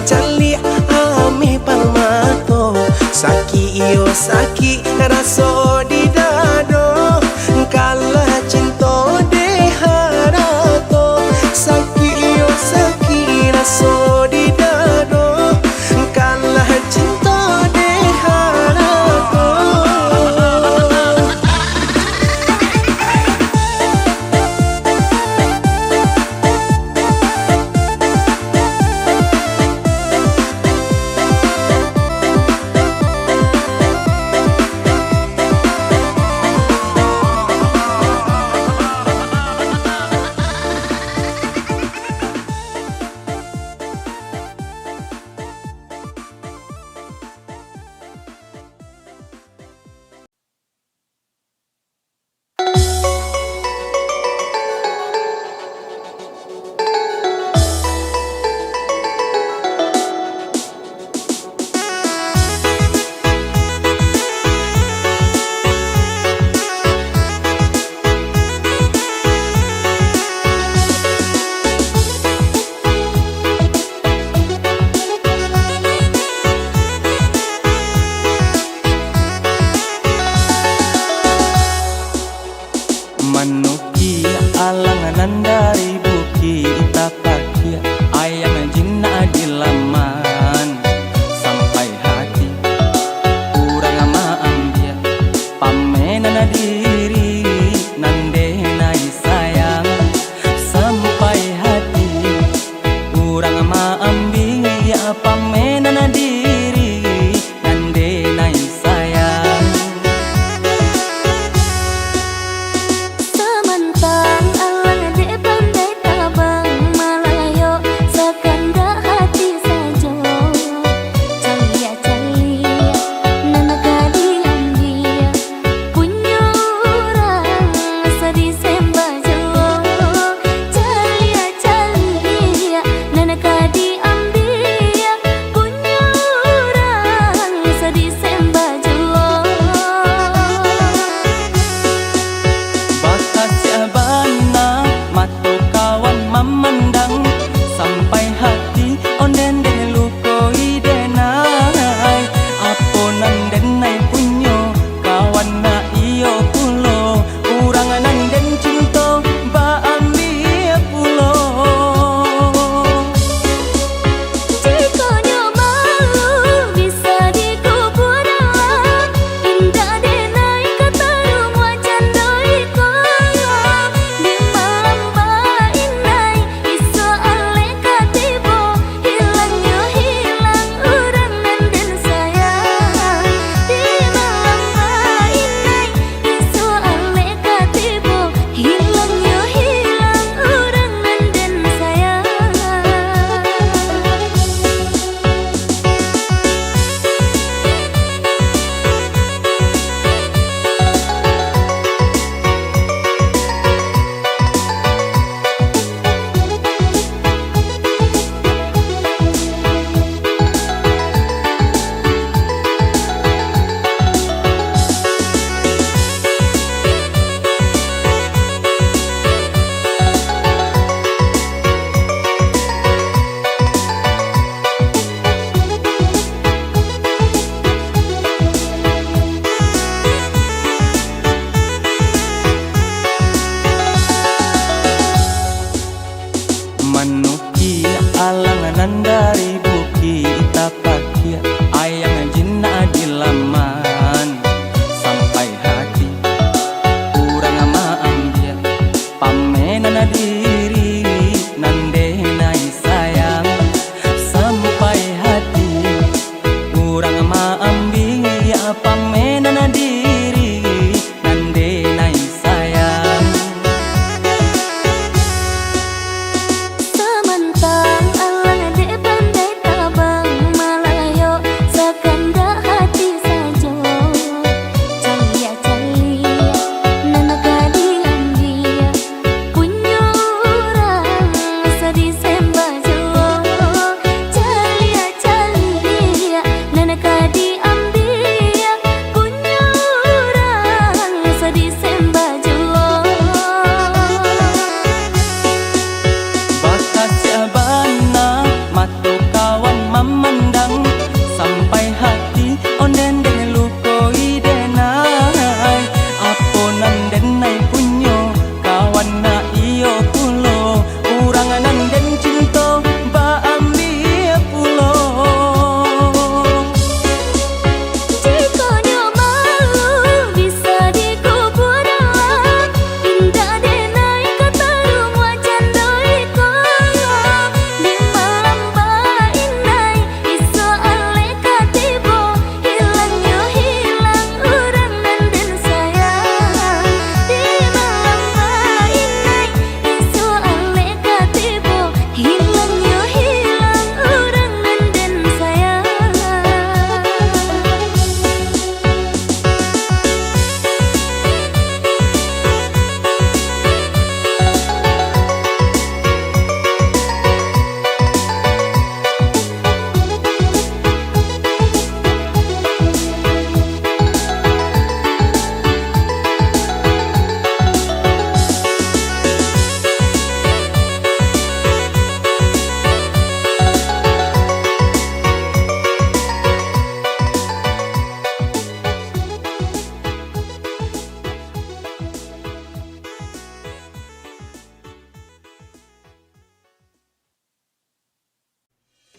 cali ami palmato saki iyo saki raso di dado kalah cinta de harato saki iyo saki raso di dado kalah cinta de harato. Manuki alanganan dari buki itapakia ayam jinna di laman sampai hati kurang ama ambia pamenana diri nande nai sayang sampai hati kurang ama ambia pamenana diri nande nai sayang. Manuki alanganan dari buki itapakia ayam jinna di laman sampai hati kurang ama ambia pamenana diri nande nai sayang sampai hati kurang ama ambia pamenana diri nande nai sayang. Samantang alang de pandai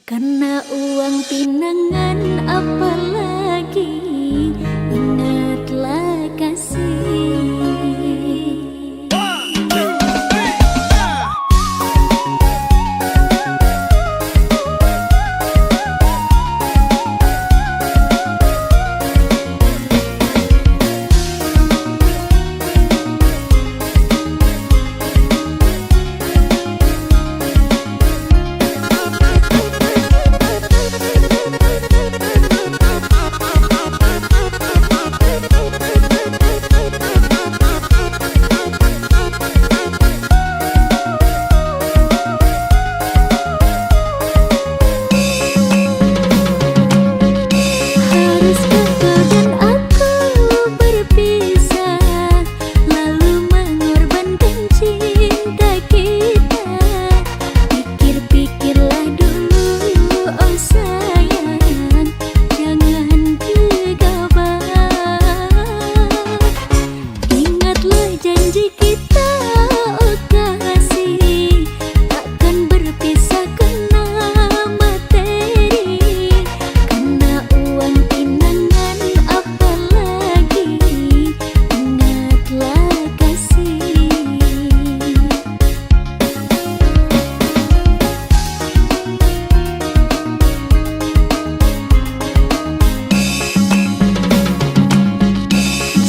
Karena uang pinangan apalagi, ingatlah kasih.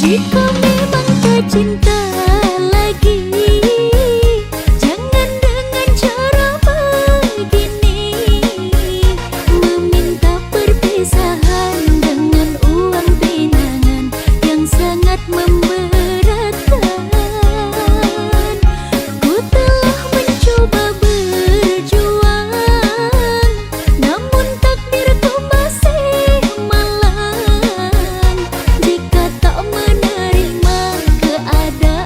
Jika memang tak cinta lagi, jangan dengan cara begini, meminta perpisahan dengan uang pinangan yang sangat memberatkan. Ku telah mencoba berjuang, namun takdirku masih malang. Jika tak menerima keadaan,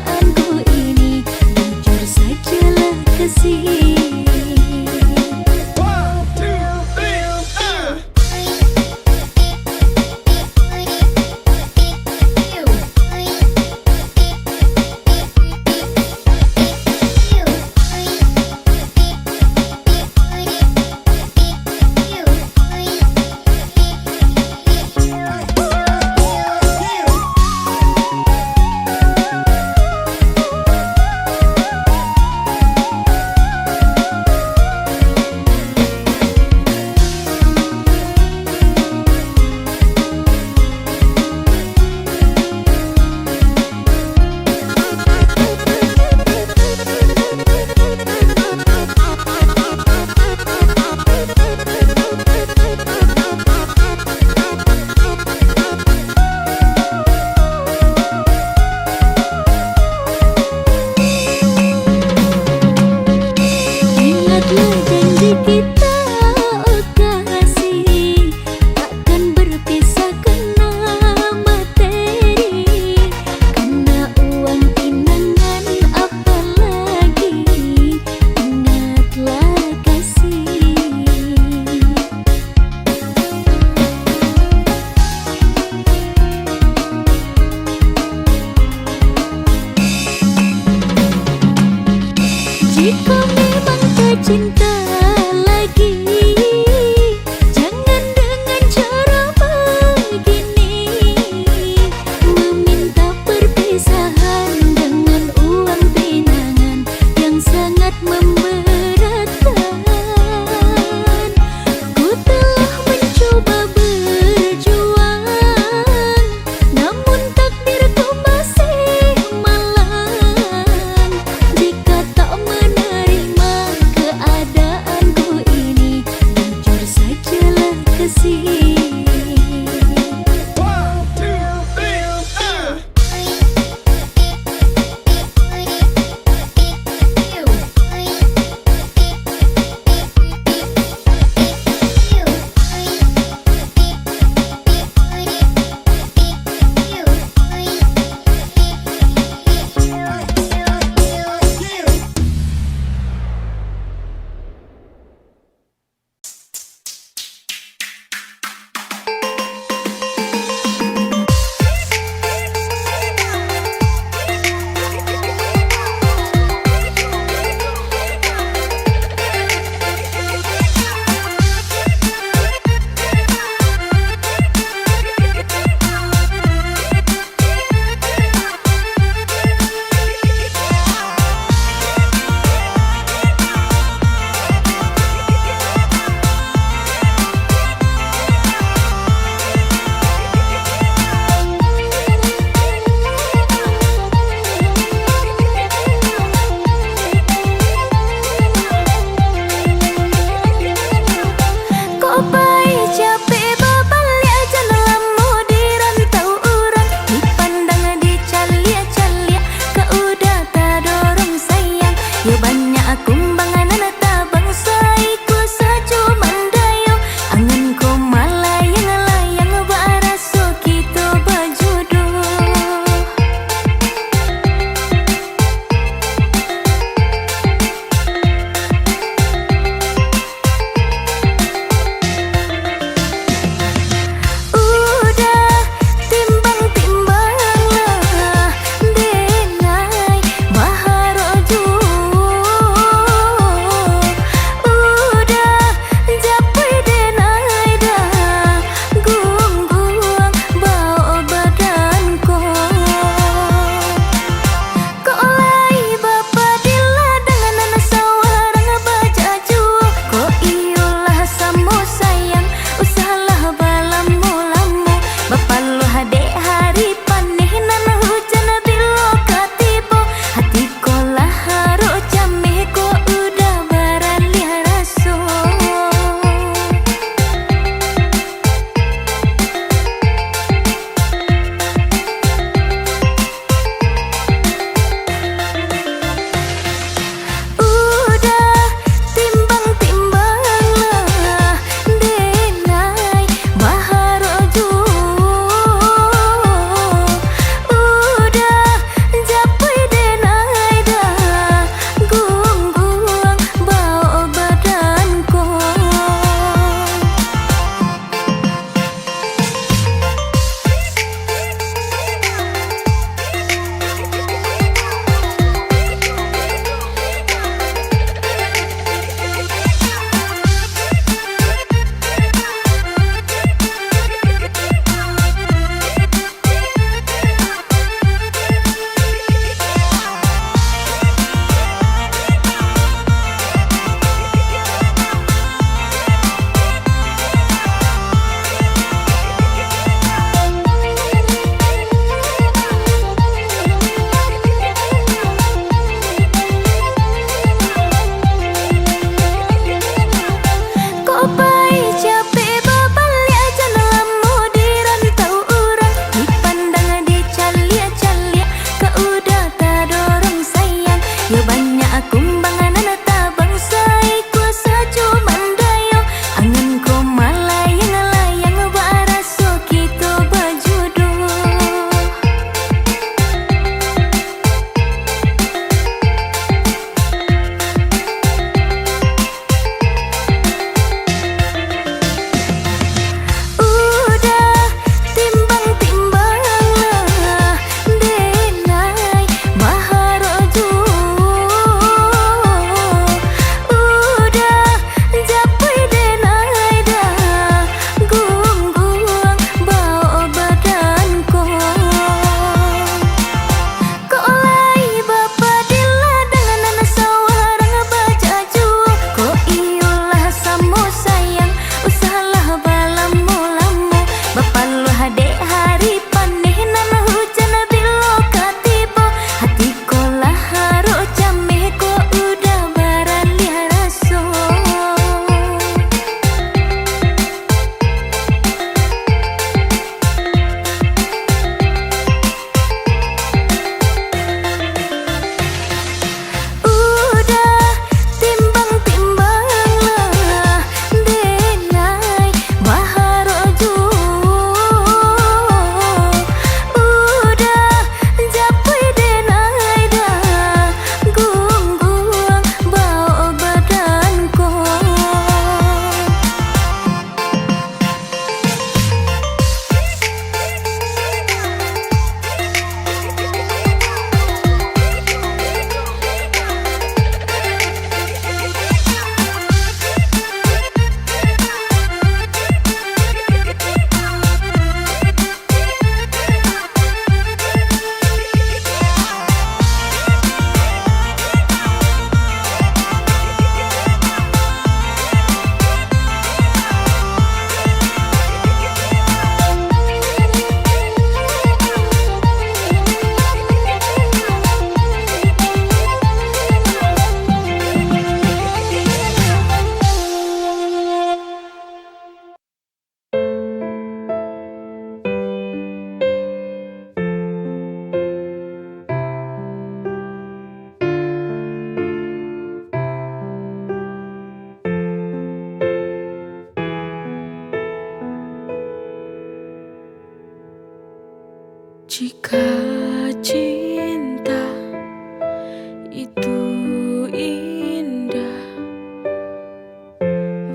Jika cinta itu indah,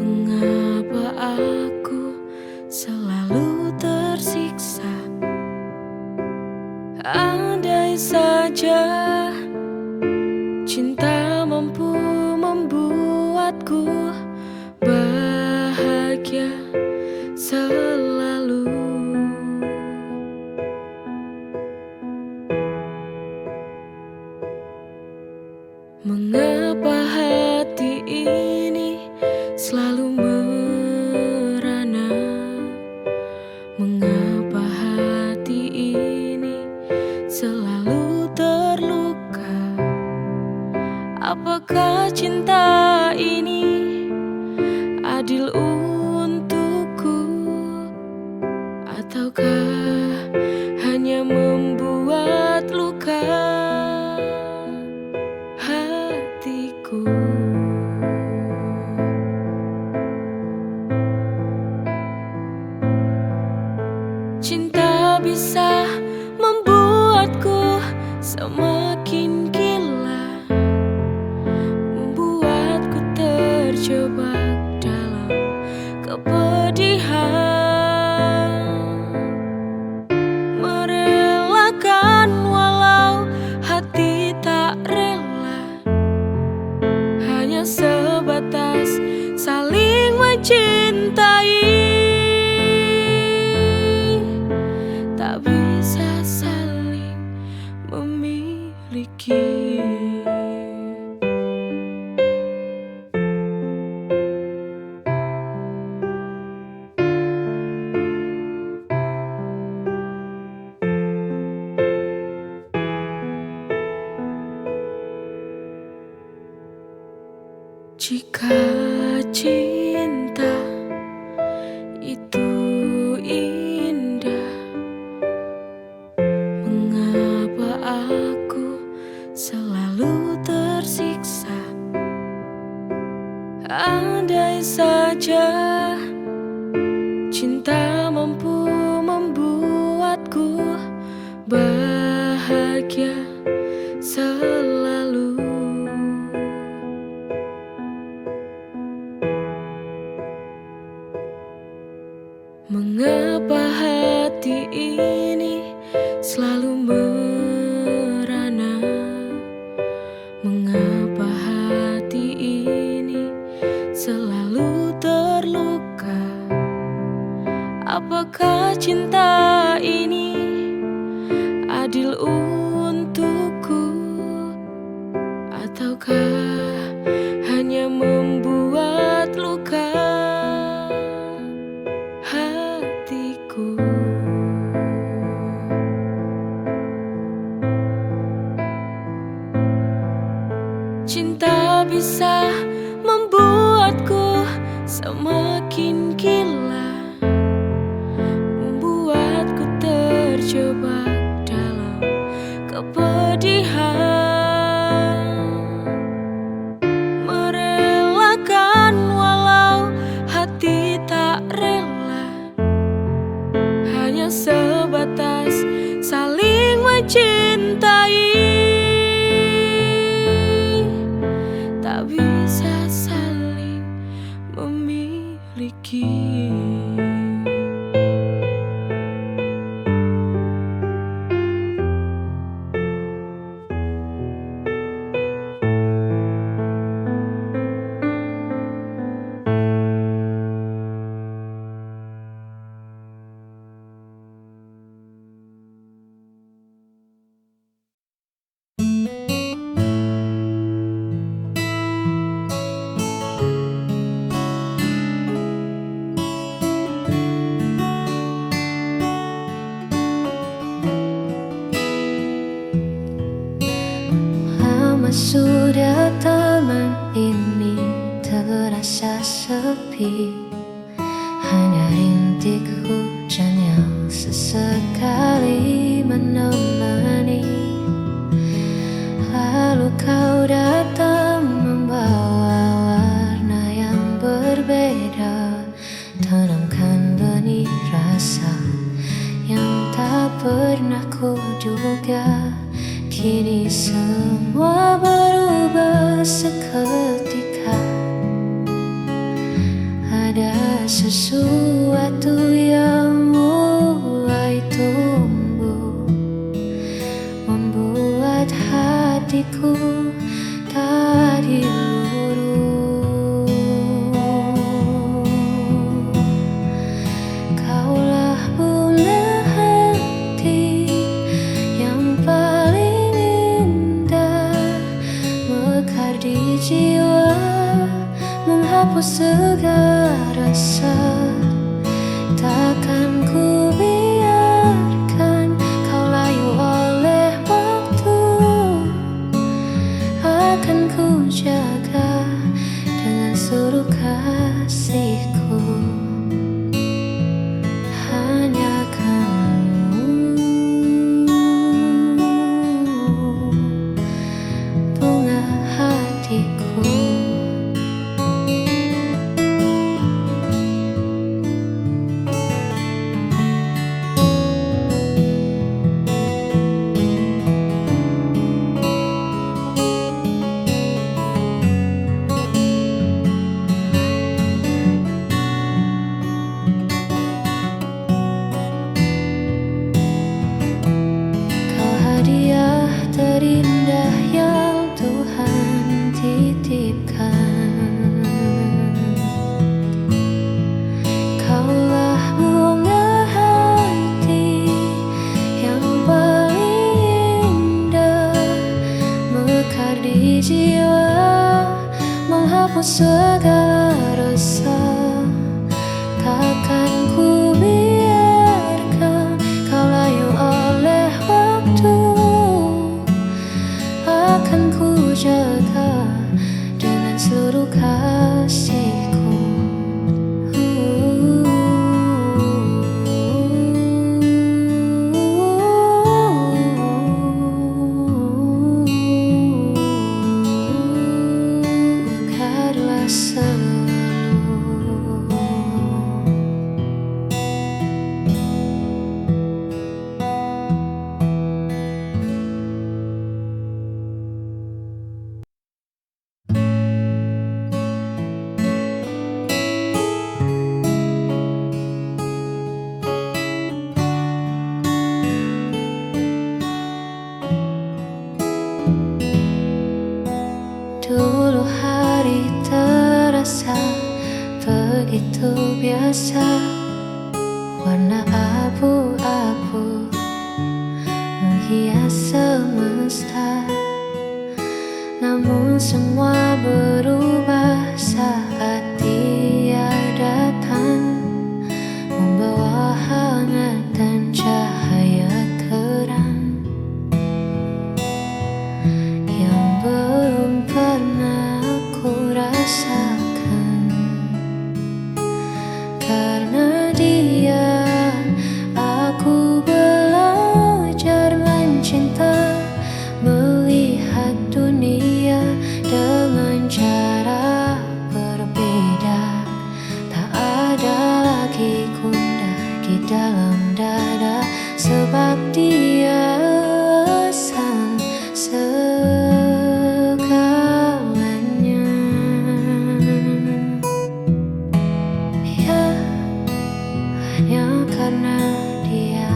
mengapa aku selalu tersiksa? Andai saja cinta mampu membuatku bahagia selalu. Mengapa hati ini selalu merana? Mengapa hati ini selalu terluka? Apakah cinta ini adil untukku? Ataukah hanya membuat luka hatiku? Cinta bisa membuatku semakin gila, membuatku terjebak dalam kepedihan, merelakan walau hati tak rela, hanya sebatas saling mencintai, tak bisa saling memiliki. Jika cinta itu indah, mengapa aku selalu tersiksa? Andai saja cinta mampu membuatku bahagia selalu. Mengapa hati ini selalu merana? Mengapa hati ini selalu terluka? Apakah cinta ini adil untukku? Ataukah hanya membuat luka hatiku? Cinta bisa membuatku semakin gila, membuatku terjebak dalam kepedihan, merelakan walau hati tak rela, hanya sebatas saling mencintai, tak bisa saling memiliki. Sudah taman ini terasa sepi, hanya rintik hujan yang sesekali menemani. Lalu kau datang membawa warna yang berbeda, tanamkan benih rasa yang tak pernah ku berharga. Kini semua berubah seketika. Ada sesuatu yang mulai tumbuh, membuat hatiku tadi luruh. Kaulah bunga hati yang paling indah, mekar di jiwa, menghapus segala rasa. Takkan ku biarkan kau layu oleh waktu. Akan ku jaga dengan seluruh kasihku. Hanya kamu, bunga hatiku. Kau hadiah terindah yang Tuhan titipkan. Kaulah bunga hati yang paling indah, mekar di jiwa, menghapus segala rasa. Takkan ku biarkan kau layu oleh waktu. Akan ku jaga dengan seluruh kasihku. Mekarlah selalu. Dulu hari terasa begitu biasa, warna abu-abu menghias semesta. Namun semua berubah saat Dia datang, membawa hangat dan cahaya terang yang belum pernah aku rasakan. Karena Dia, aku belajar mencinta, melihat dunia dengan cara berbeda. Tak ada lagi gundah di dalam dada, sebab Dia sang segalanya. Ya, hanya karena Dia.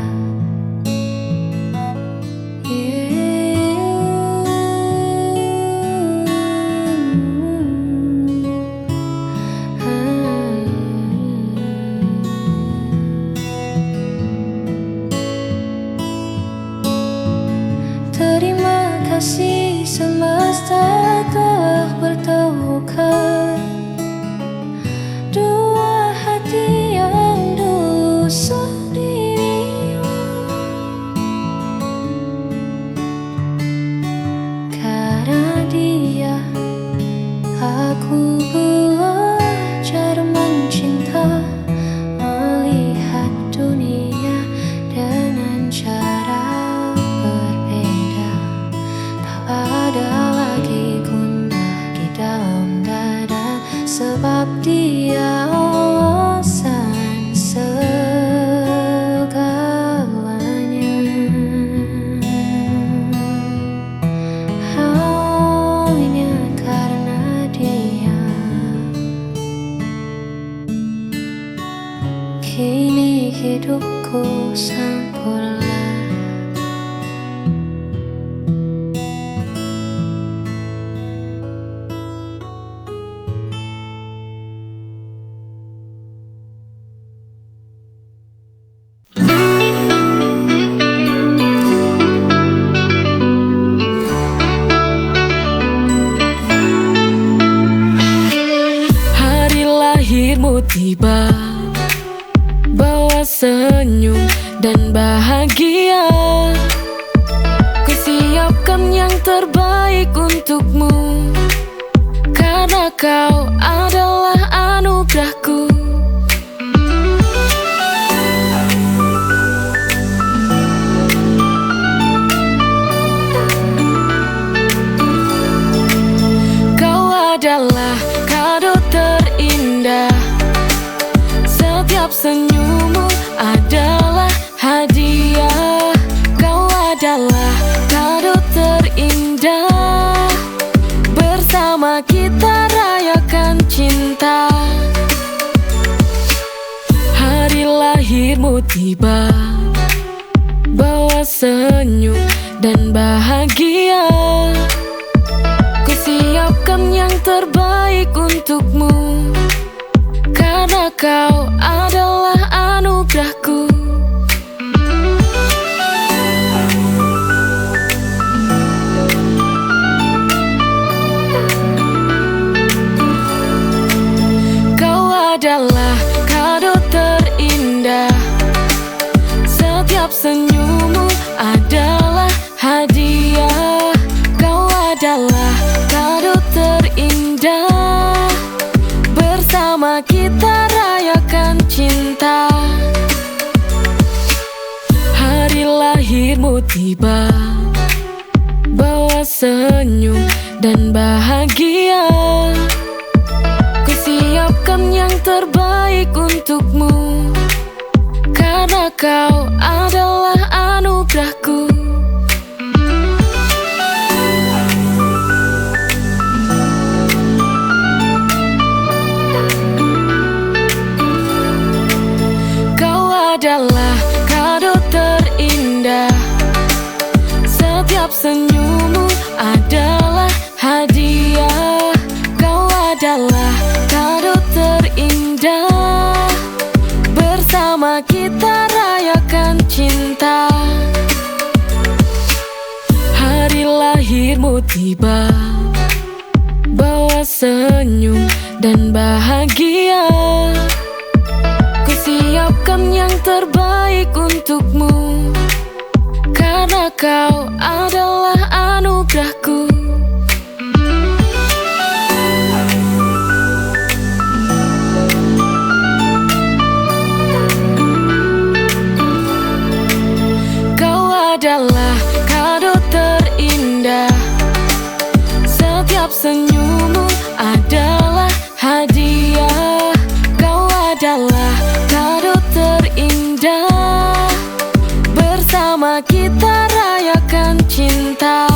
Kini hidupku sempurna. Hari lahirmu tiba, bawa senyum dan bahagia. Kusiapkan yang terbaik untukmu, karena kau adalah anugerahku. Kau adalah kado terindah, setiap senyummu adalah hadiah. Kau adalah kado terindah, bersama kita rayakan cinta. Hari lahirmu tiba, bawa senyum dan bahagia. Kusiapkan yang terbaik untukmu, karena kau adalah anugerahku. Kau adalah kado terindah, setiap senyummu adalah hadiah. Kau adalah kado terindah, bersama kita rayakan cinta. Hari lahirmu tiba, bawa senyum dan bahagia. Kusiapkan yang terbaik untukmu, karena kau adalah anugerahku. Kau adalah kado terindah, setiap senyummu adalah hadiah. Kau adalah kado terindah, bersama kita rayakan cinta. Hari lahirmu tiba, bawa senyum dan bahagia. Kusiapkan yang terbaik untukmu, karena kau adalah anugerahku. Kau adalah kado terindah, setiap senyummu adalah hadiah. Kau adalah kado terindah, bersama kita rayakan cinta.